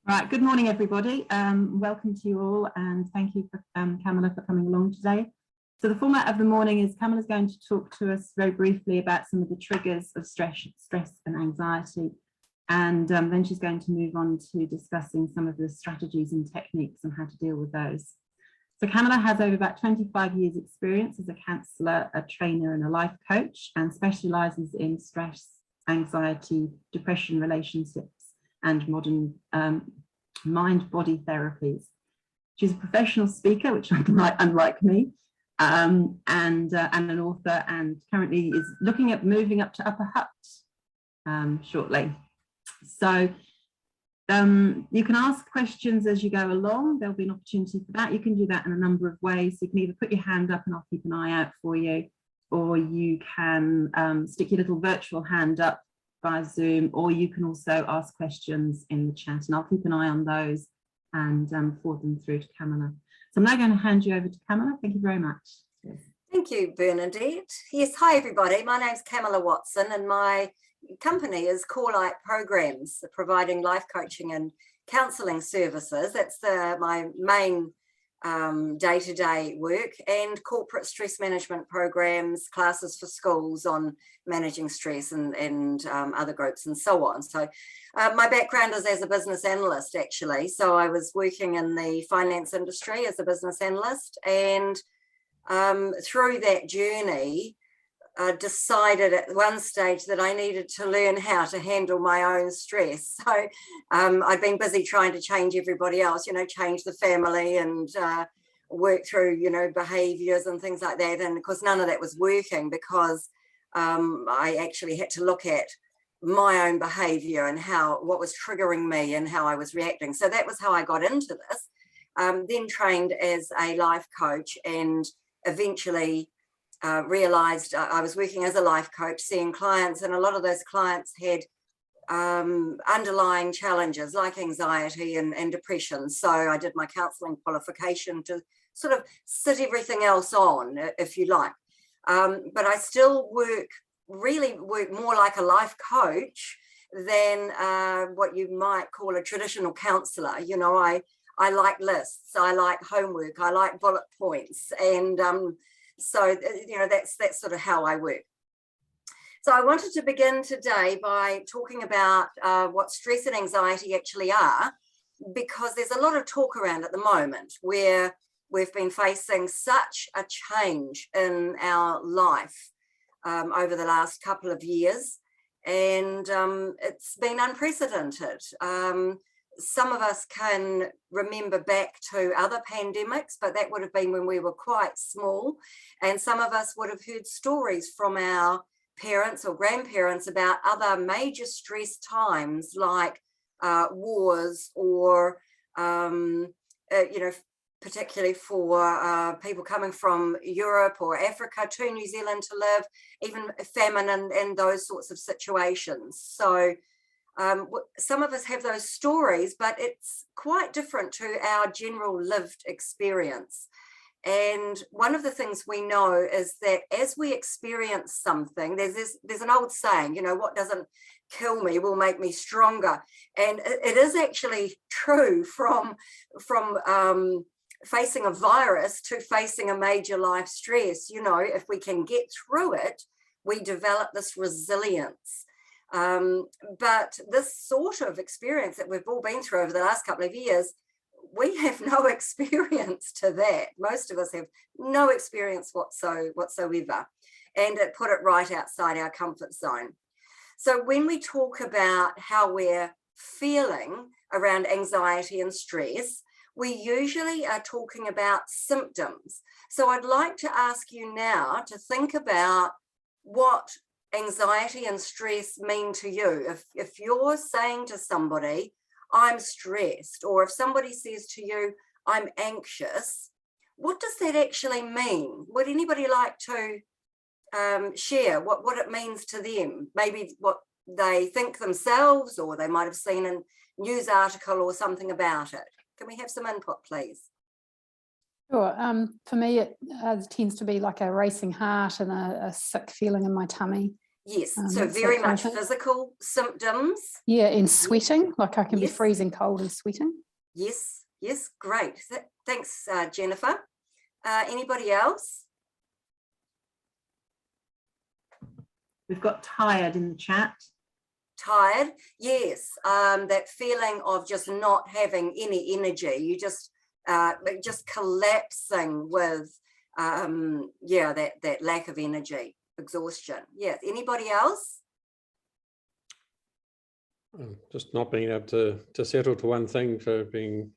Right, good morning, everybody. Welcome to you all, and thank you for Camilla for coming along today. So the format of the morning is Camilla's going to talk to us very briefly about some of the triggers of stress and anxiety, and then she's going to move on to discussing some of the strategies and techniques on how to deal with those. So Camilla has over about 25 years experience as a counsellor, a trainer and a life coach, and specialises in stress, anxiety, depression, relationships and modern mind-body therapies. She's a professional speaker, which unlike me, and an author, and currently is looking at moving up to Upper Hutt shortly. So you can ask questions as you go along. There'll be an opportunity for that. You can do that in a number of ways. You can either put your hand up and I'll keep an eye out for you, or you can stick your little virtual hand up via Zoom, or you can also ask questions in the chat, and I'll keep an eye on those and forward them through to Camilla. So I'm now going to hand you over to Camilla. Thank you very much. Yes. Thank you, Bernadette. Yes, hi everybody. My name's Camilla Watson and my company is Core Light Programs, providing life coaching and counselling services. That's my main day-to-day work, and corporate stress management programs, classes for schools on managing stress and other groups and so on. So my background is as a business analyst, actually. So I was working in the finance industry as a business analyst, and through that journey decided at one stage that I needed to learn how to handle my own stress. So I'd been busy trying to change everybody else, change the family and work through, behaviours and things like that. And of course, none of that was working because I actually had to look at my own behaviour and what was triggering me and how I was reacting. So that was how I got into this. Then trained as a life coach, and eventually realised I was working as a life coach, seeing clients, and a lot of those clients had underlying challenges like anxiety and depression. So I did my counselling qualification to sort of sit everything else on, if you like. But I still really work more like a life coach than what you might call a traditional counsellor. I like lists, I like homework, I like bullet points, and so that's sort of how I work. So I wanted to begin today by talking about what stress and anxiety actually are, because there's a lot of talk around at the moment where we've been facing such a change in our life over the last couple of years, and it's been unprecedented. Some of us can remember back to other pandemics, but that would have been when we were quite small. And some of us would have heard stories from our parents or grandparents about other major stress times like wars, or, particularly for people coming from Europe or Africa to New Zealand to live, even famine and those sorts of situations. So some of us have those stories, but it's quite different to our general lived experience. And one of the things we know is that as we experience something, there's an old saying, what doesn't kill me will make me stronger. And it is actually true from facing a virus to facing a major life stress. If we can get through it, we develop this resilience. But this sort of experience that we've all been through over the last couple of years, we have no experience to that. Most of us have no experience whatsoever, and it put it right outside our comfort zone. So when we talk about how we're feeling around anxiety and stress, we usually are talking about symptoms. So I'd like to ask you now to think about what anxiety and stress mean to you. If you're saying to somebody, I'm stressed, or if somebody says to you, I'm anxious, what does that actually mean? Would anybody like to share what it means to them? Maybe what they think themselves, or they might have seen a news article or something about it. Can we have some input, please? Sure. For me, it tends to be like a racing heart and a sick feeling in my tummy. Yes, so That's very that kind much of thing. physical symptoms. Yeah, in sweating, like I can be Yes. freezing cold and sweating. Yes, yes, great. Thanks, Jennifer. Anybody else? We've got tired in the chat. Tired, yes. That feeling of just not having any energy. You just collapsing with that lack of energy, exhaustion. Yeah. Anybody else? Just not being able to settle to one thing, for being,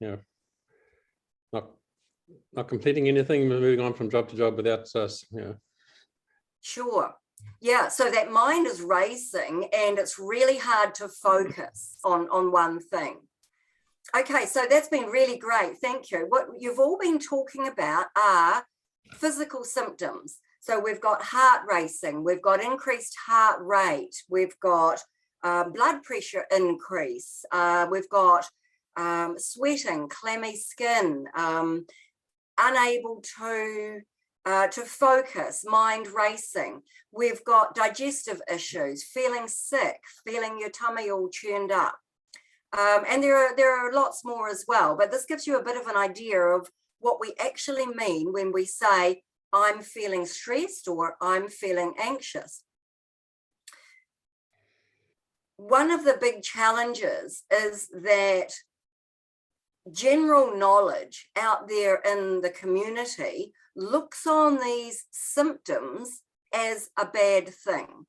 not completing anything, moving on from job to job without us. Sure. Yeah, so that mind is racing and it's really hard to focus on one thing. Okay, so that's been really great. Thank you. What you've all been talking about are physical symptoms. So we've got heart racing, we've got increased heart rate, we've got blood pressure increase, we've got sweating, clammy skin, unable to focus, mind racing. We've got digestive issues, feeling sick, feeling your tummy all churned up. And there are lots more as well, but this gives you a bit of an idea of what we actually mean when we say, I'm feeling stressed or I'm feeling anxious. One of the big challenges is that general knowledge out there in the community looks on these symptoms as a bad thing.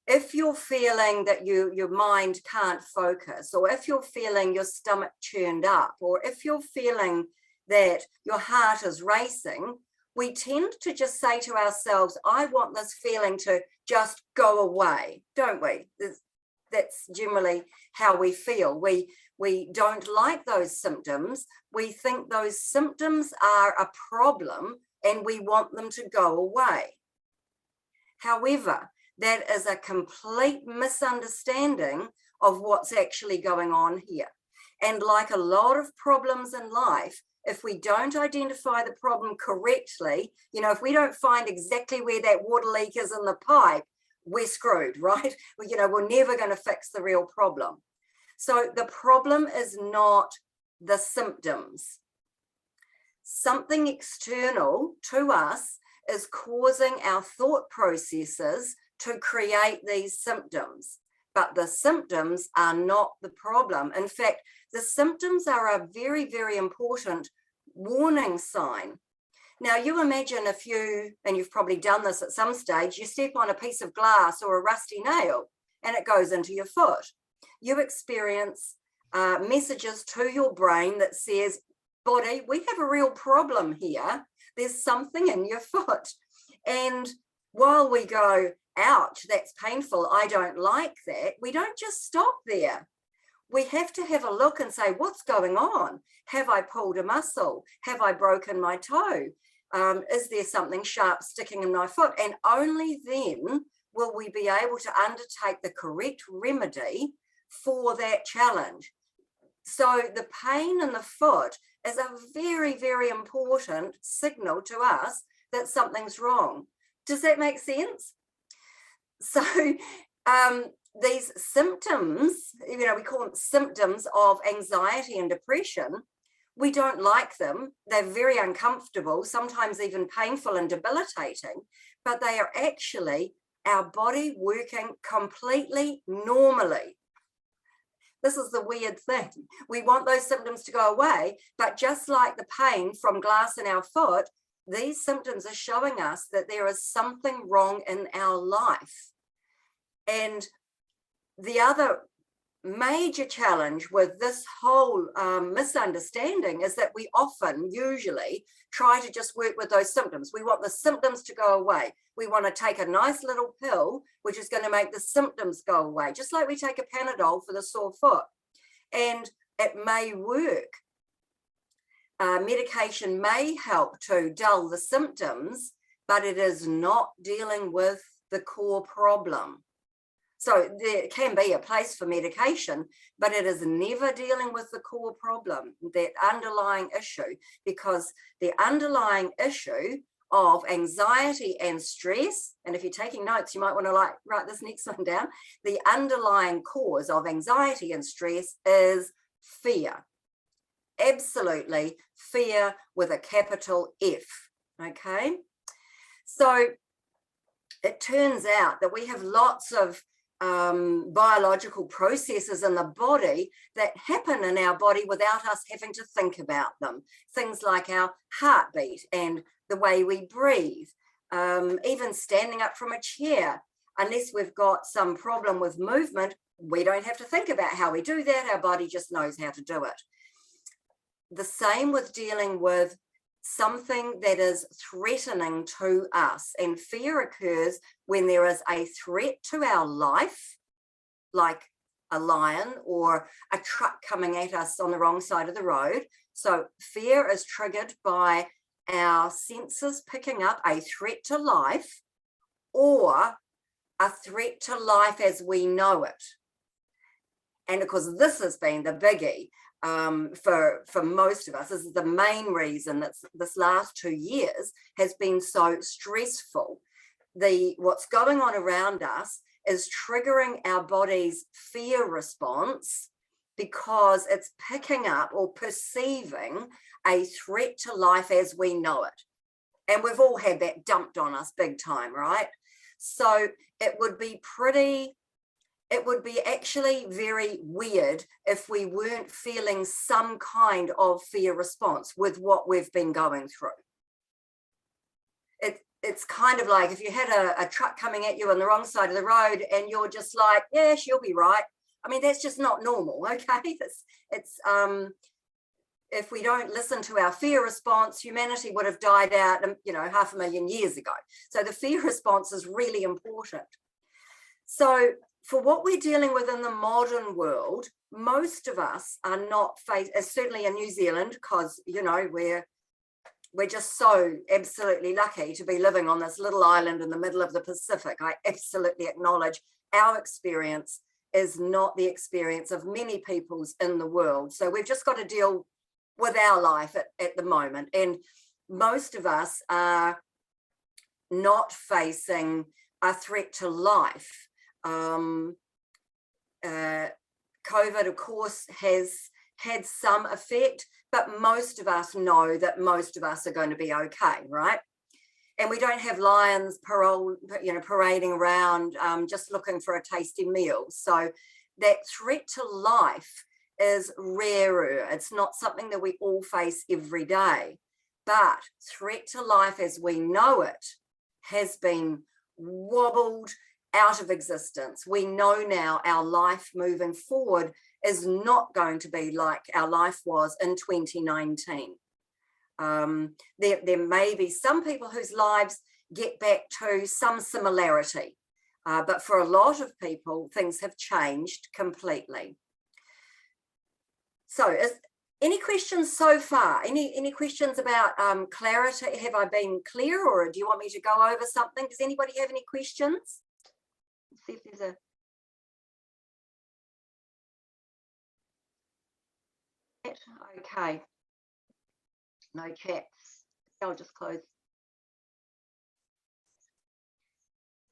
If you're feeling that your mind can't focus, or if you're feeling your stomach churned up, or if you're feeling that your heart is racing, we tend to just say to ourselves, I want this feeling to just go away, don't we? That's generally how we feel. We don't like those symptoms. We think those symptoms are a problem and we want them to go away. However, that is a complete misunderstanding of what's actually going on here. And like a lot of problems in life, if we don't identify the problem correctly, if we don't find exactly where that water leak is in the pipe, we're screwed, right? We're never going to fix the real problem. So the problem is not the symptoms. Something external to us is causing our thought processes to create these symptoms, but the symptoms are not the problem. In fact, the symptoms are a very, very important warning sign. Now, you imagine if you, and you've probably done this at some stage, you step on a piece of glass or a rusty nail and it goes into your foot. You experience messages to your brain that says, body, we have a real problem here. There's something in your foot. And while we go, ouch, that's painful, I don't like that, we don't just stop there. We have to have a look and say, what's going on? Have I pulled a muscle? Have I broken my toe? Is there something sharp sticking in my foot? And only then will we be able to undertake the correct remedy for that challenge. So the pain in the foot is a very, very important signal to us that something's wrong. Does that make sense? So these symptoms, we call them symptoms of anxiety and depression. We don't like them. They're very uncomfortable, sometimes even painful and debilitating, but they are actually our body working completely normally. This is the weird thing. We want those symptoms to go away, but just like the pain from glass in our foot, these symptoms are showing us that there is something wrong in our life. And the other major challenge with this whole misunderstanding is that we often, usually, try to just work with those symptoms. We want the symptoms to go away. We want to take a nice little pill, which is going to make the symptoms go away, just like we take a Panadol for the sore foot. And it may work. Medication may help to dull the symptoms, but it is not dealing with the core problem. So there can be a place for medication, but it is never dealing with the core problem, that underlying issue, because the underlying issue of anxiety and stress, and if you're taking notes, you might want to write this next one down. The underlying cause of anxiety and stress is fear. Absolutely, fear with a capital F. Okay, so it turns out that we have lots of biological processes in the body that happen in our body without us having to think about them. Things like our heartbeat and the way we breathe, even standing up from a chair. Unless we've got some problem with movement, we don't have to think about how we do that. Our body just knows how to do it. The same with dealing with something that is threatening to us, and fear occurs when there is a threat to our life, like a lion or a truck coming at us on the wrong side of the road. So fear is triggered by our senses picking up a threat to life or a threat to life as we know it. And of course, this has been the biggie for most of us. This is the main reason that this last 2 years has been so stressful. What's going on around us is triggering our body's fear response because it's picking up or perceiving a threat to life as we know it. And we've all had that dumped on us big time, right? So it would be actually very weird if we weren't feeling some kind of fear response with what we've been going through. It's kind of like if you had a truck coming at you on the wrong side of the road and you're just like, yeah, she'll be right. I mean, that's just not normal, okay? If we don't listen to our fear response, humanity would have died out, 500,000 years ago. So the fear response is really important. So for what we're dealing with in the modern world, most of us are not certainly in New Zealand, because, we're just so absolutely lucky to be living on this little island in the middle of the Pacific. I absolutely acknowledge our experience is not the experience of many peoples in the world. So we've just got to deal with our life at the moment. And most of us are not facing a threat to life. COVID, of course, has had some effect, but most of us know that most of us are going to be okay, right? And we don't have lions parading around just looking for a tasty meal. So that threat to life is rarer. It's not something that we all face every day, but threat to life as we know it has been wobbled out of existence. We know now our life moving forward is not going to be like our life was in 2019. There may be some people whose lives get back to some similarity, but for a lot of people, things have changed completely. So any questions so far? Any questions about clarity? Have I been clear, or do you want me to go over something? Does anybody have any questions? Let's see if there's a... Okay. No chats. I'll just close.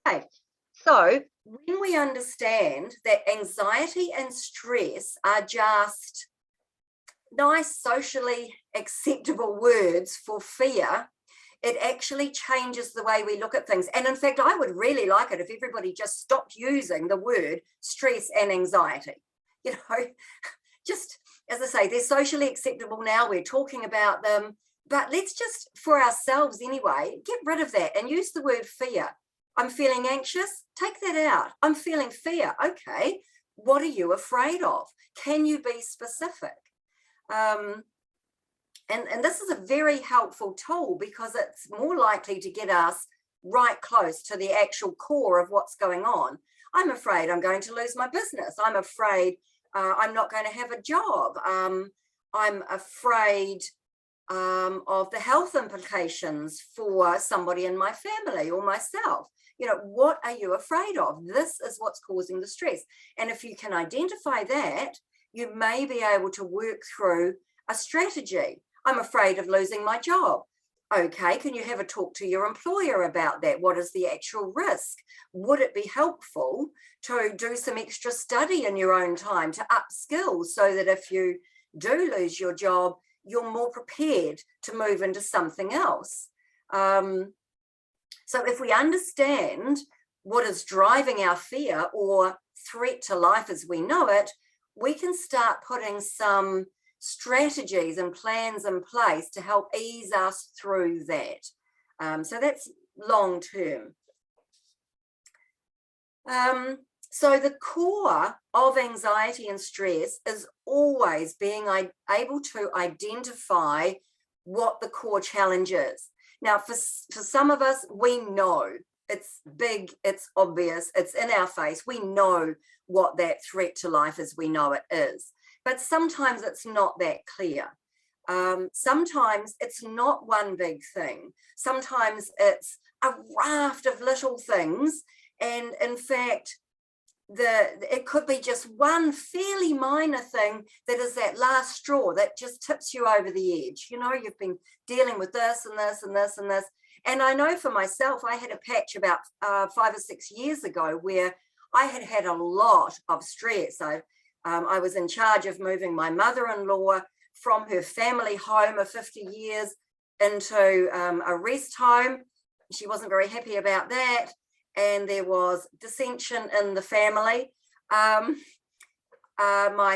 Okay. So when we understand that anxiety and stress are just nice socially acceptable words for fear, it actually changes the way we look at things. And in fact, I would really like it if everybody just stopped using the word stress and anxiety. Just as I say, they're socially acceptable now. We're talking about them, but let's just, for ourselves anyway, get rid of that and use the word fear. I'm feeling anxious. Take that out. I'm feeling fear. Okay. What are you afraid of? Can you be specific? And this is a very helpful tool because it's more likely to get us right close to the actual core of what's going on. I'm afraid I'm going to lose my business. I'm afraid I'm not going to have a job. I'm afraid of the health implications for somebody in my family or myself. What are you afraid of? This is what's causing the stress. And if you can identify that, you may be able to work through a strategy. I'm afraid of losing my job. Okay, can you have a talk to your employer about that? What is the actual risk? Would it be helpful to do some extra study in your own time to upskill so that if you do lose your job, you're more prepared to move into something else? So if we understand what is driving our fear or threat to life as we know it, we can start putting some strategies and plans in place to help ease us through that. So that's long term. So the core of anxiety and stress is always being able to identify what the core challenge is. Now, for some of us, we know it's big, it's obvious, it's in our face. We know what that threat to life as we know it is. But sometimes it's not that clear. Sometimes it's not one big thing. Sometimes it's a raft of little things. And in fact, it could be just one fairly minor thing that is that last straw that just tips you over the edge. You know, you've been dealing with this and this and this and this. And I know for myself, I had a patch about 5 or 6 years ago where I had a lot of stress. I was in charge of moving my mother-in-law from her family home of 50 years into a rest home. She wasn't very happy about that. And there was dissension in the family. My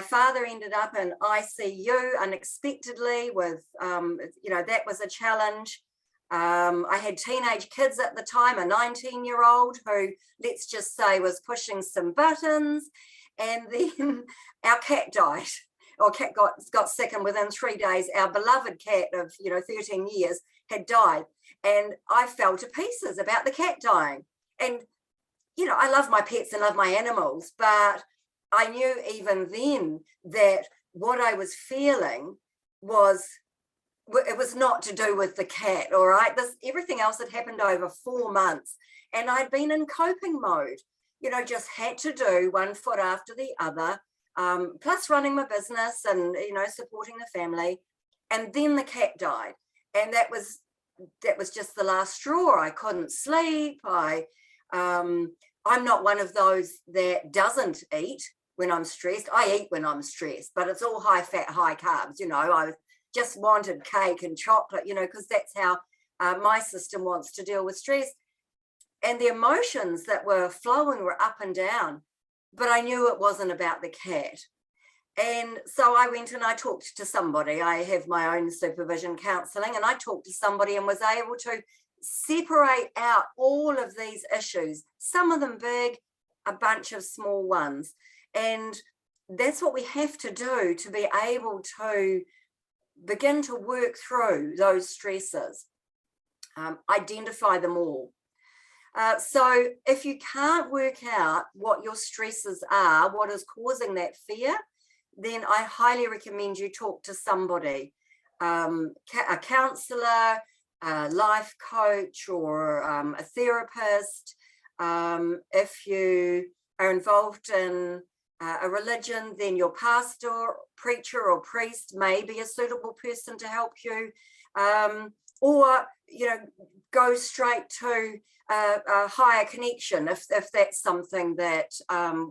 father ended up in ICU unexpectedly with, that was a challenge. I had teenage kids at the time, a 19-year-old who, let's just say, was pushing some buttons. And then our cat died, or cat got sick, and within 3 days, our beloved cat of 13 years had died. And I fell to pieces about the cat dying. And, I love my pets and love my animals, but I knew even then that what I was feeling it was not to do with the cat, all right? Everything else had happened over 4 months, and I'd been in coping mode, just had to do one foot after the other, plus running my business and, supporting the family. And then the cat died. And that was just the last straw. I couldn't sleep. I'm not one of those that doesn't eat when I'm stressed. I eat when I'm stressed, but it's all high fat, high carbs. I just wanted cake and chocolate, because that's how my system wants to deal with stress. And the emotions that were flowing were up and down, but I knew it wasn't about the cat. And so I went and I talked to somebody. I have my own supervision counselling, and I talked to somebody and was able to separate out all of these issues, some of them big, a bunch of small ones. And that's what we have to do to be able to begin to work through those stresses, identify them all. So if you can't work out what your stresses are, what is causing that fear, then I highly recommend you talk to somebody, a counsellor, a life coach, or a therapist. If you are involved in a religion, then your pastor, preacher or priest may be a suitable person to help you, or go straight to a higher connection if that's something that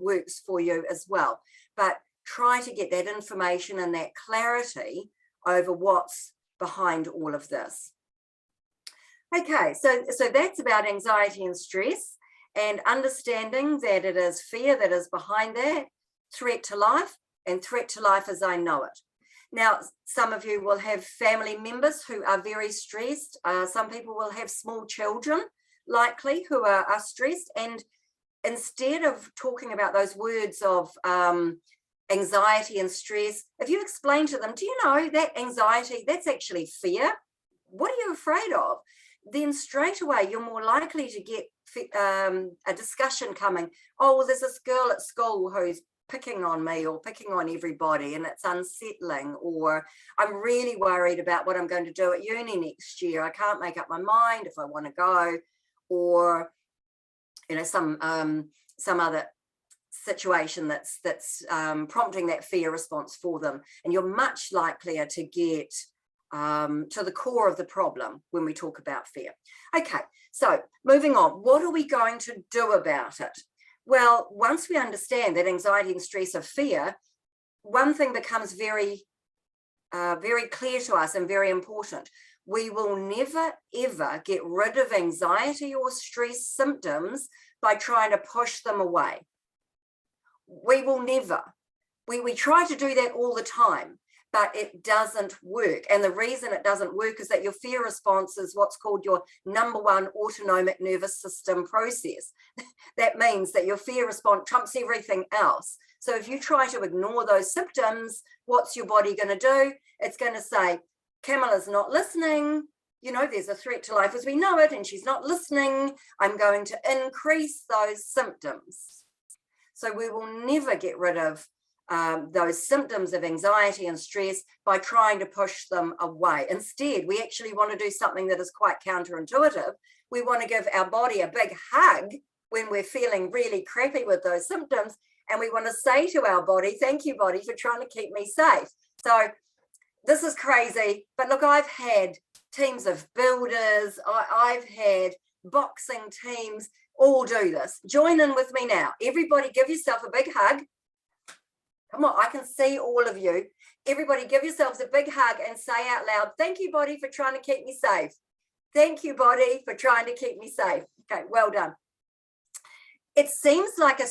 works for you as well. But try to get that information and that clarity over what's behind all of this. Okay, so that's about anxiety and stress, and understanding that it is fear that is behind that, threat to life, and threat to life as I know it. Now, some of you will have family members who are very stressed. Some people will have small children, likely, who are stressed. And instead of talking about those words of anxiety and stress, if you explain to them, do you know that anxiety, that's actually fear? What are you afraid of? Then straight away, you're more likely to get a discussion coming. Oh, well, there's this girl at school who's picking on me or picking on everybody, and it's unsettling. Or I'm really worried about what I'm going to do at uni next year. I can't make up my mind if I want to go. Or, some other situation that's prompting that fear response for them. And you're much likelier to get to the core of the problem when we talk about fear. Okay, so moving on, what are we going to do about it? Well, once we understand that anxiety and stress are fear, one thing becomes very clear to us and very important. We will never, ever get rid of anxiety or stress symptoms by trying to push them away. We will never. We try to do that all the time, but it doesn't work. And the reason it doesn't work is that your fear response is what's called your number one autonomic nervous system process. That means that your fear response trumps everything else. So if you try to ignore those symptoms, what's your body going to do? It's going to say, Camilla's not listening. You know, there's a threat to life as we know it, and she's not listening. I'm going to increase those symptoms. So we will never get rid of those symptoms of anxiety and stress by trying to push them away. Instead, we actually want to do something that is quite counterintuitive. We want to give our body a big hug when we're feeling really crappy with those symptoms. And we want to say to our body, thank you, body, for trying to keep me safe. So this is crazy. But look, I've had teams of builders. I've had boxing teams all do this. Join in with me now. Everybody give yourself a big hug. Come on, I can see all of you. Everybody give yourselves a big hug and say out loud, thank you, body, for trying to keep me safe. Thank you, body, for trying to keep me safe. Okay, well done. It seems like a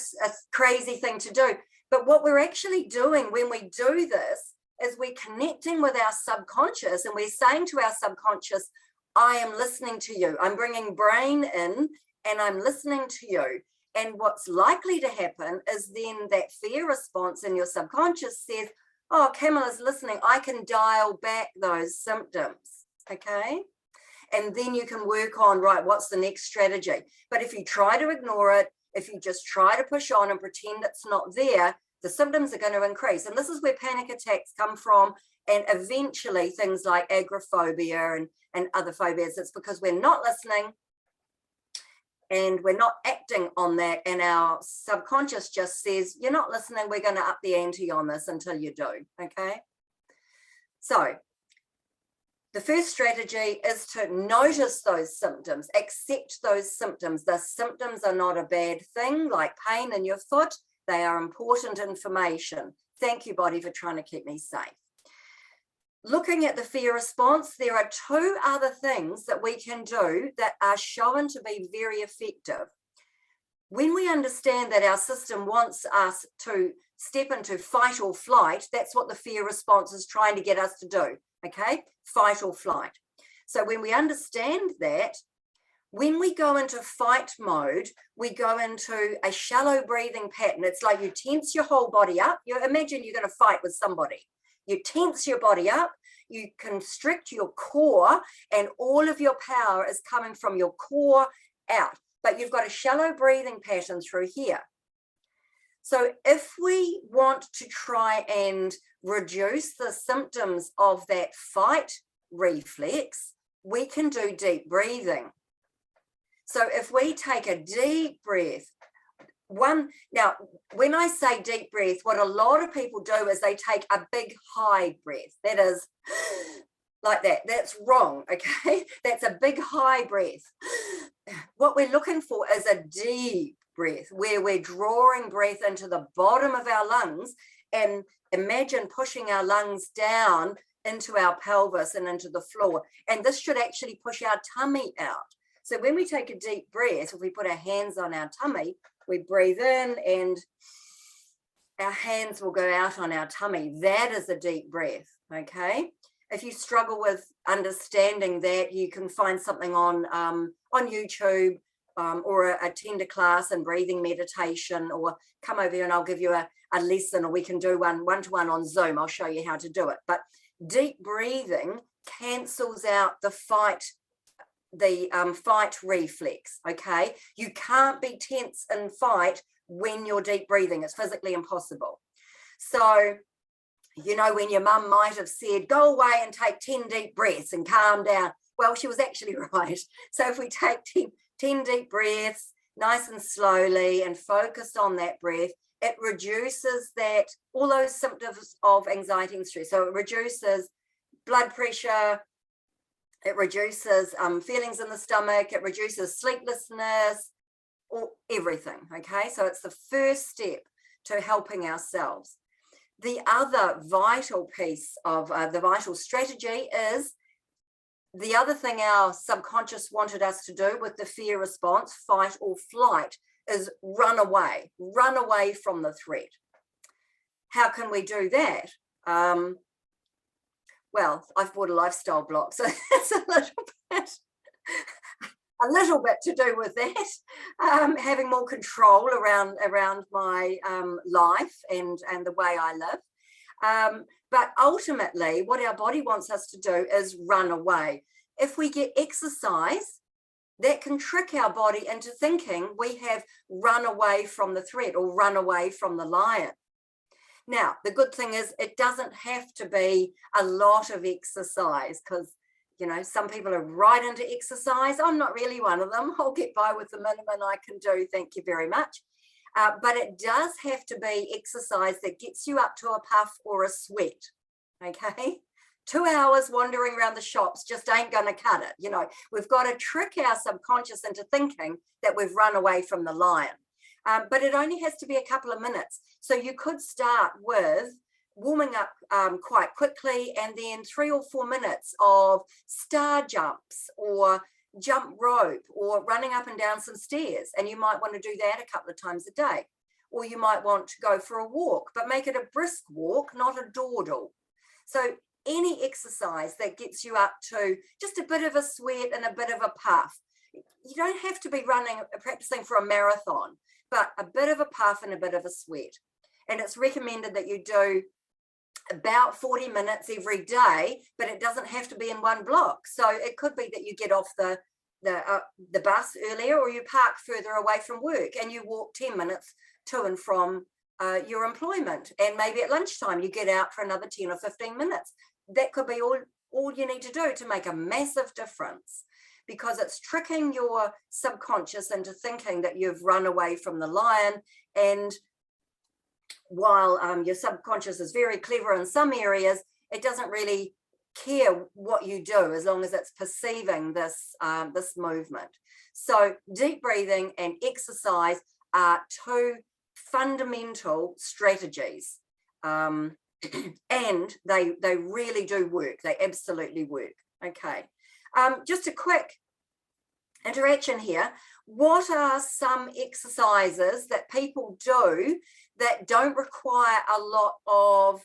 crazy thing to do, but what we're actually doing when we do this is we're connecting with our subconscious, and we're saying to our subconscious, I am listening to you. I'm bringing brain in and I'm listening to you. And what's likely to happen is then that fear response in your subconscious says, oh, Camilla's listening. I can dial back those symptoms, okay? And then you can work on, right, what's the next strategy? But if you try to ignore it, if you just try to push on and pretend it's not there, the symptoms are going to increase. And this is where panic attacks come from, and eventually things like agoraphobia and other phobias. It's because we're not listening and we're not acting on that, and our subconscious just says, you're not listening, we're going to up the ante on this until you do, okay? So the first strategy is to notice those symptoms, accept those symptoms. The symptoms are not a bad thing, like pain in your foot. They are important information. Thank you, body, for trying to keep me safe. Looking at the fear response, there are two other things that we can do that are shown to be very effective. When we understand that our system wants us to step into fight or flight, that's what the fear response is trying to get us to do, okay? Fight or flight. So when we understand that, when we go into fight mode, we go into a shallow breathing pattern. It's like you tense your whole body up. You imagine you're going to fight with somebody. You tense your body up, you constrict your core, and all of your power is coming from your core out. But you've got a shallow breathing pattern through here. So if we want to try and reduce the symptoms of that fight reflex, we can do deep breathing. So if we take a deep breath, now, when I say deep breath, what a lot of people do is they take a big high breath. That is like that. That's wrong, okay? That's a big high breath. What we're looking for is a deep breath where we're drawing breath into the bottom of our lungs, and imagine pushing our lungs down into our pelvis and into the floor. And this should actually push our tummy out. So when we take a deep breath, if we put our hands on our tummy, we breathe in and our hands will go out on our tummy. That is a deep breath, okay? If you struggle with understanding that, you can find something on YouTube or a tender class in breathing meditation, or come over here and I'll give you a lesson, or we can do one-to-one on Zoom. I'll show you how to do it. But deep breathing cancels out the fight reflex, okay? You can't be tense and fight when you're deep breathing. It's physically impossible. So, you know, when your mum might have said, go away and take 10 deep breaths and calm down. Well, she was actually right. So if we take 10 deep breaths, nice and slowly, and focus on that breath, it reduces all those symptoms of anxiety and stress. So it reduces blood pressure, it reduces feelings in the stomach, it reduces sleeplessness, or everything, okay? So it's the first step to helping ourselves. The other vital piece of the vital strategy is the other thing our subconscious wanted us to do with the fear response, fight or flight, is run away from the threat. How can we do that? Well, I've bought a lifestyle block, so that's a little bit to do with that. Having more control around my life and the way I live. But ultimately, what our body wants us to do is run away. If we get exercise, that can trick our body into thinking we have run away from the threat or run away from the lion. Now, the good thing is it doesn't have to be a lot of exercise, because, you know, some people are right into exercise. I'm not really one of them. I'll get by with the minimum I can do. Thank you very much. But it does have to be exercise that gets you up to a puff or a sweat, okay? 2 hours wandering around the shops just ain't going to cut it. You know, we've got to trick our subconscious into thinking that we've run away from the lion. But it only has to be a couple of minutes. So you could start with warming up quite quickly, and then 3 or 4 minutes of star jumps or jump rope or running up and down some stairs. And you might want to do that a couple of times a day. Or you might want to go for a walk, but make it a brisk walk, not a dawdle. So any exercise that gets you up to just a bit of a sweat and a bit of a puff. You don't have to be practicing for a marathon, but a bit of a puff and a bit of a sweat. And it's recommended that you do about 40 minutes every day, but it doesn't have to be in one block. So it could be that you get off the bus earlier, or you park further away from work and you walk 10 minutes to and from your employment. And maybe at lunchtime you get out for another 10 or 15 minutes. That could be all you need to do to make a massive difference, because it's tricking your subconscious into thinking that you've run away from the lion. And while your subconscious is very clever in some areas, it doesn't really care what you do as long as it's perceiving this movement. So deep breathing and exercise are two fundamental strategies, and they really do work. They absolutely work. Okay, just a quick interaction here. What are some exercises that people do that don't require a lot of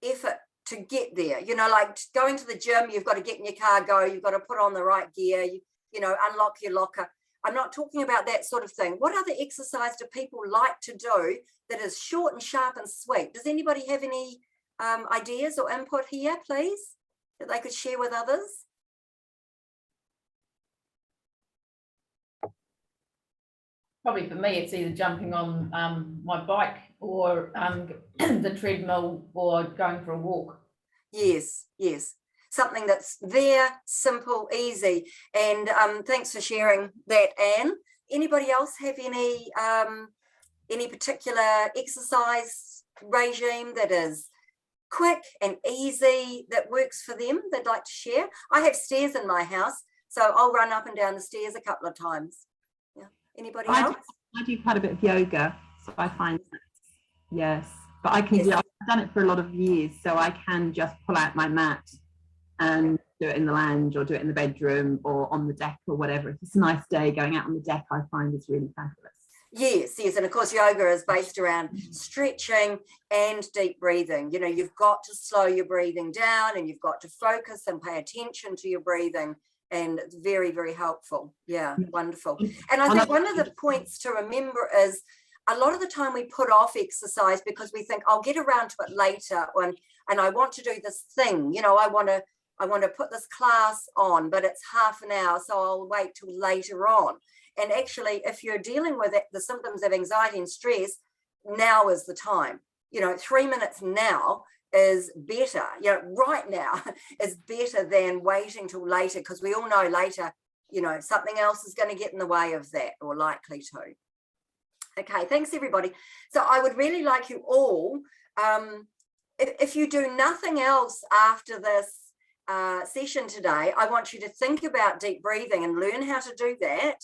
effort to get there? You know, like going to the gym, you've got to get in your car, go, you've got to put on the right gear, you know, unlock your locker. I'm not talking about that sort of thing. What other exercise do people like to do that is short and sharp and sweet? Does anybody have any ideas or input here, please, that they could share with others? Probably for me, it's either jumping on my bike or the treadmill, or going for a walk. Yes, yes. Something that's there, simple, easy. And thanks for sharing that, Anne. Anybody else have any particular exercise regime that is quick and easy that works for them they'd like to share? I have stairs in my house, so I'll run up and down the stairs a couple of times. Yeah. Anybody else? I do quite a bit of yoga, so I find that, yes. But I can, I've done it for a lot of years, so I can just pull out my mat and do it in the lounge, or do it in the bedroom, or on the deck, or whatever. If it's a nice day, going out on the deck, I find is really fabulous. Yes, yes. And of course, yoga is based around stretching and deep breathing. You know, you've got to slow your breathing down, and you've got to focus and pay attention to your breathing. And it's very, very helpful. Yeah, wonderful. And I think one of the points to remember is a lot of the time we put off exercise because we think, I'll get around to it later, and I want to do this thing. You know, I want to put this class on, but it's half an hour, so I'll wait till later on. And actually, if you're dealing with the symptoms of anxiety and stress, now is the time. You know, 3 minutes now is better. You know, right now is better than waiting till later, because we all know later, you know, something else is going to get in the way of that, or likely to. Okay, thanks everybody. So I would really like you all if you do nothing else after this session today, I want you to think about deep breathing and learn how to do that,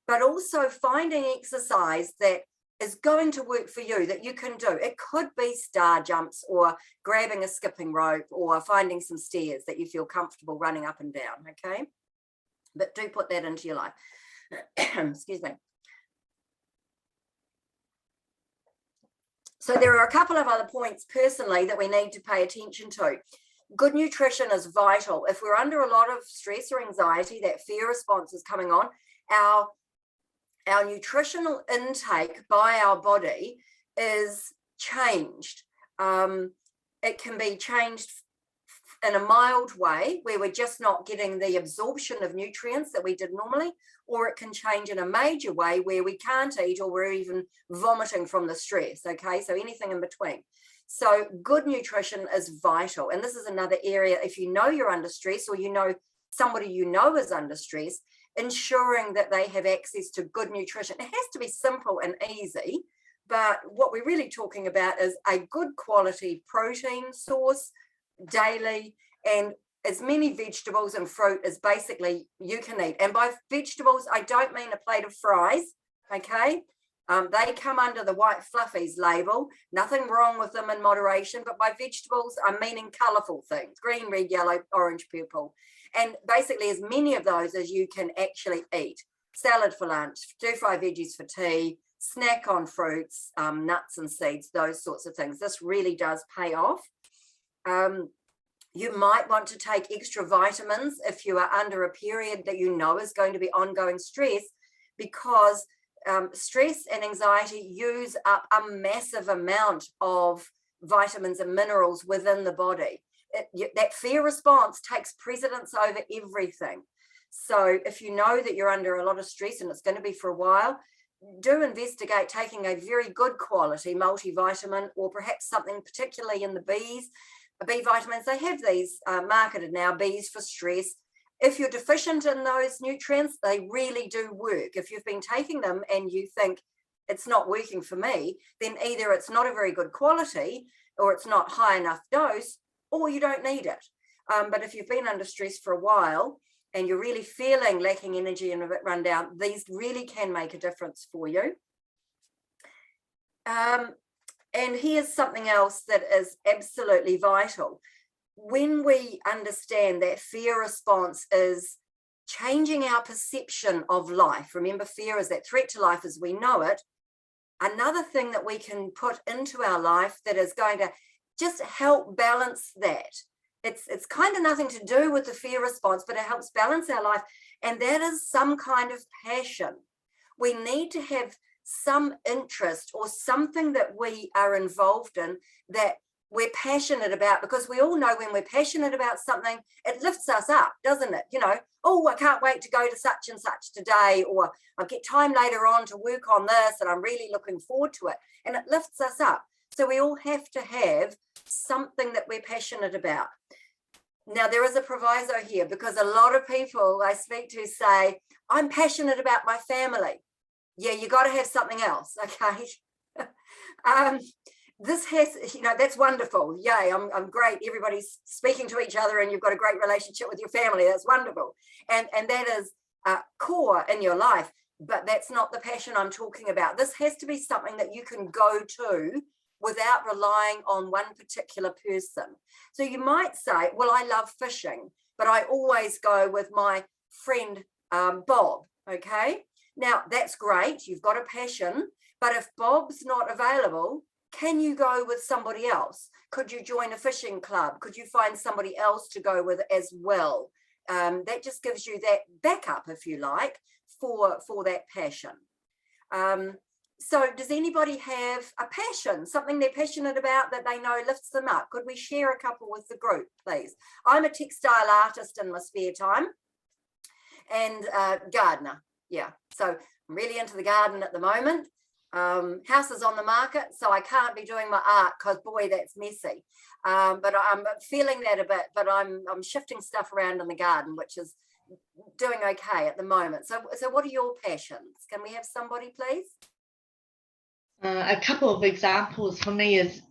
but also finding exercise that is going to work for you, that you can do. It could be star jumps or grabbing a skipping rope or finding some stairs that you feel comfortable running up and down, okay? But do put that into your life. Excuse me. So there are a couple of other points personally that we need to pay attention to. Good nutrition is vital. If we're under a lot of stress or anxiety, that fear response is coming on, our nutritional intake by our body is changed. It can be changed in a mild way where we're just not getting the absorption of nutrients that we did normally, or it can change in a major way where we can't eat or we're even vomiting from the stress, okay? So anything in between. So good nutrition is vital. And this is another area, if you know you're under stress or you know somebody you know is under stress, ensuring that they have access to good nutrition. It has to be simple and easy, but what we're really talking about is a good quality protein source daily, and as many vegetables and fruit as basically you can eat. And by vegetables, I don't mean a plate of fries, okay? They come under the white fluffies label, nothing wrong with them in moderation, but by vegetables, I'm meaning colourful things, green, red, yellow, orange, purple. And basically as many of those as you can actually eat. Salad for lunch, stir-fry veggies for tea, snack on fruits, nuts and seeds, those sorts of things. This really does pay off. You might want to take extra vitamins if you are under a period that you know is going to be ongoing stress, because stress and anxiety use up a massive amount of vitamins and minerals within the body. That fear response takes precedence over everything. So if you know that you're under a lot of stress and it's going to be for a while, do investigate taking a very good quality multivitamin, or perhaps something particularly in the B vitamins. They have these marketed now, Bs for stress. If you're deficient in those nutrients, they really do work. If you've been taking them and you think it's not working for me, then either it's not a very good quality, or it's not high enough dose, or you don't need it. But if you've been under stress for a while and you're really feeling lacking energy and a bit run down, these really can make a difference for you. And here's something else that is absolutely vital. When we understand that fear response is changing our perception of life, remember fear is that threat to life as we know it, another thing that we can put into our life that is going to just help balance that. It's kind of nothing to do with the fear response, but it helps balance our life. And that is some kind of passion. We need to have some interest or something that we are involved in that we're passionate about, because we all know when we're passionate about something, it lifts us up, doesn't it? You know, oh, I can't wait to go to such and such today, or I'll get time later on to work on this and I'm really looking forward to it. And it lifts us up. So we all have to have something that we're passionate about. Now, there is a proviso here, because a lot of people I speak to say, I'm passionate about my family. Yeah, you got to have something else, okay? This has, you know, that's wonderful. Yay, I'm great. Everybody's speaking to each other and you've got a great relationship with your family. That's wonderful. And that is core in your life, but that's not the passion I'm talking about. This has to be something that you can go to without relying on one particular person. So you might say, well, I love fishing, but I always go with my friend Bob, okay? Now, that's great. You've got a passion, but if Bob's not available, can you go with somebody else? Could you join a fishing club? Could you find somebody else to go with as well? That just gives you that backup, if you like, for that passion. So does anybody have a passion, something they're passionate about that they know lifts them up? Could we share a couple with the group, please? I'm a textile artist in my spare time and gardener. Yeah, so I'm really into the garden at the moment. House is on the market, so I can't be doing my art because boy, that's messy. But I'm feeling that a bit, but I'm shifting stuff around in the garden, which is doing okay at the moment. So what are your passions? Can we have somebody, please? A couple of examples for me is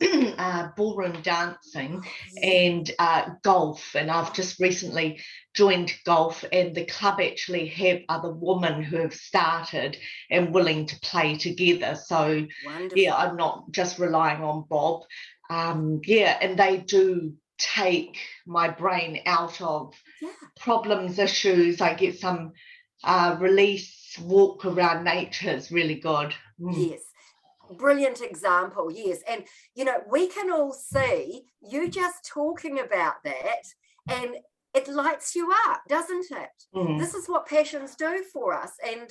ballroom dancing and golf. And I've just recently joined golf, and the club actually have other women who have started and willing to play together. So Wonderful. yeah, I'm not just relying on Bob. Yeah, and they do take my brain out of problems, issues. I get some release, walk around nature is really good. Yes. Brilliant example, yes. And, you know, we can all see you just talking about that, and it lights you up, doesn't it? This is what passions do for us. And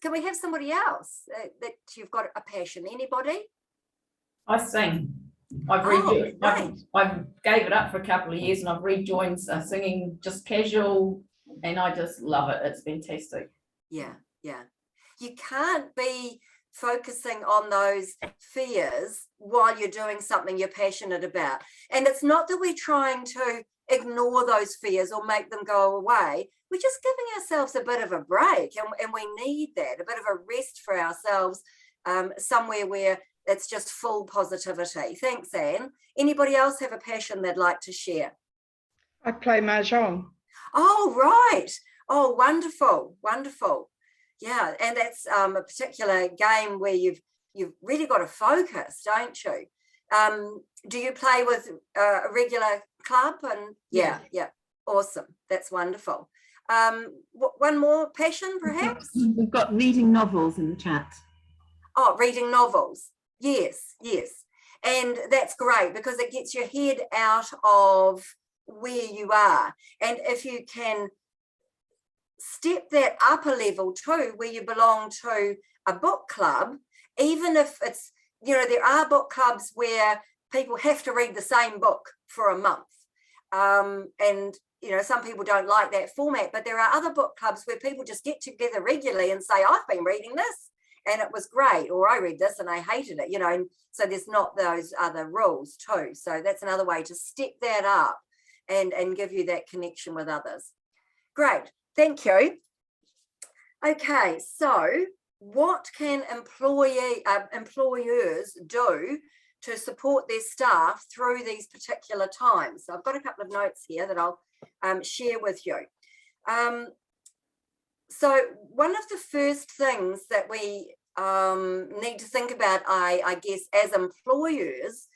can we have somebody else that you've got a passion? Anybody? I sing. I gave it up for a couple of years, and I've rejoined singing, just casual, and I just love it. It's fantastic. Yeah. You can't be focusing on those fears while you're doing something you're passionate about. And it's not that we're trying to ignore those fears or make them go away. We're just giving ourselves a bit of a break, and we need that, a bit of a rest for ourselves, somewhere where it's just full positivity. Thanks, Anne. Anybody else have a passion they'd like to share? I play mahjong. Oh, right. Oh, wonderful. Yeah, and that's a particular game where you've really got to focus, don't you? Do you play with a regular club? And yeah, awesome. That's wonderful. One more passion, perhaps? We've got reading novels in the chat. Oh, reading novels. Yes. And that's great because it gets your head out of where you are. And if you can step that up a level too, where you belong to a book club, even if it's, you know, there are book clubs where people have to read the same book for a month. And, you know, some people don't like that format, but there are other book clubs where people just get together regularly and say, I've been reading this and it was great, or I read this and I hated it, you know, and so there's not those other rules too. So that's another way to step that up and give you that connection with others. Great. Thank you. Okay, so what can employers do to support their staff through these particular times? So I've got a couple of notes here that I'll share with you. So one of the first things that we need to think about, I guess, as employers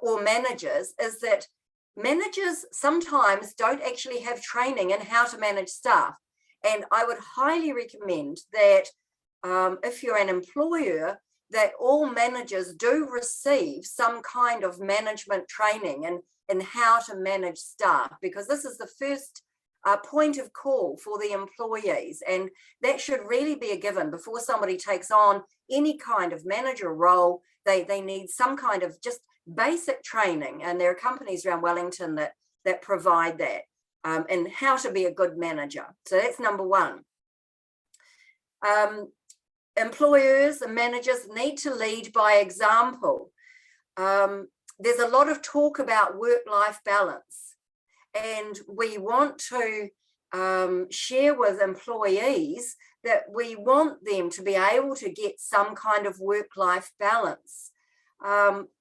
or managers, is that managers sometimes don't actually have training in how to manage staff. And I would highly recommend that if you're an employer, that all managers do receive some kind of management training in how to manage staff, because this is the first point of call for the employees. And that should really be a given before somebody takes on any kind of manager role. They need some kind of just basic training, and there are companies around Wellington that provide that, and how to be a good manager. So that's number one. Employers and managers need to lead by example. There's a lot of talk about work-life balance, and we want to share with employees that we want them to be able to get some kind of work-life balance.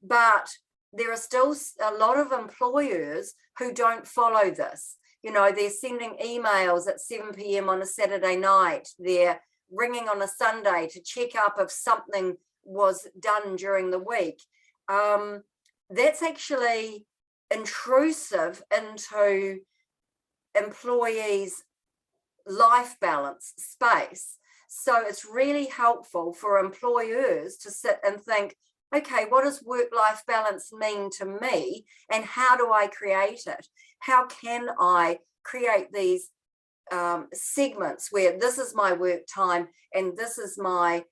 But there are still a lot of employers who don't follow this. You know, they're sending emails at 7 p.m. on a Saturday night. They're ringing on a Sunday to check up if something was done during the week. That's actually intrusive into employees' life balance space. So it's really helpful for employers to sit and think, okay, what does work-life balance mean to me, and how do I create it? How can I create these segments where this is my work time and this is my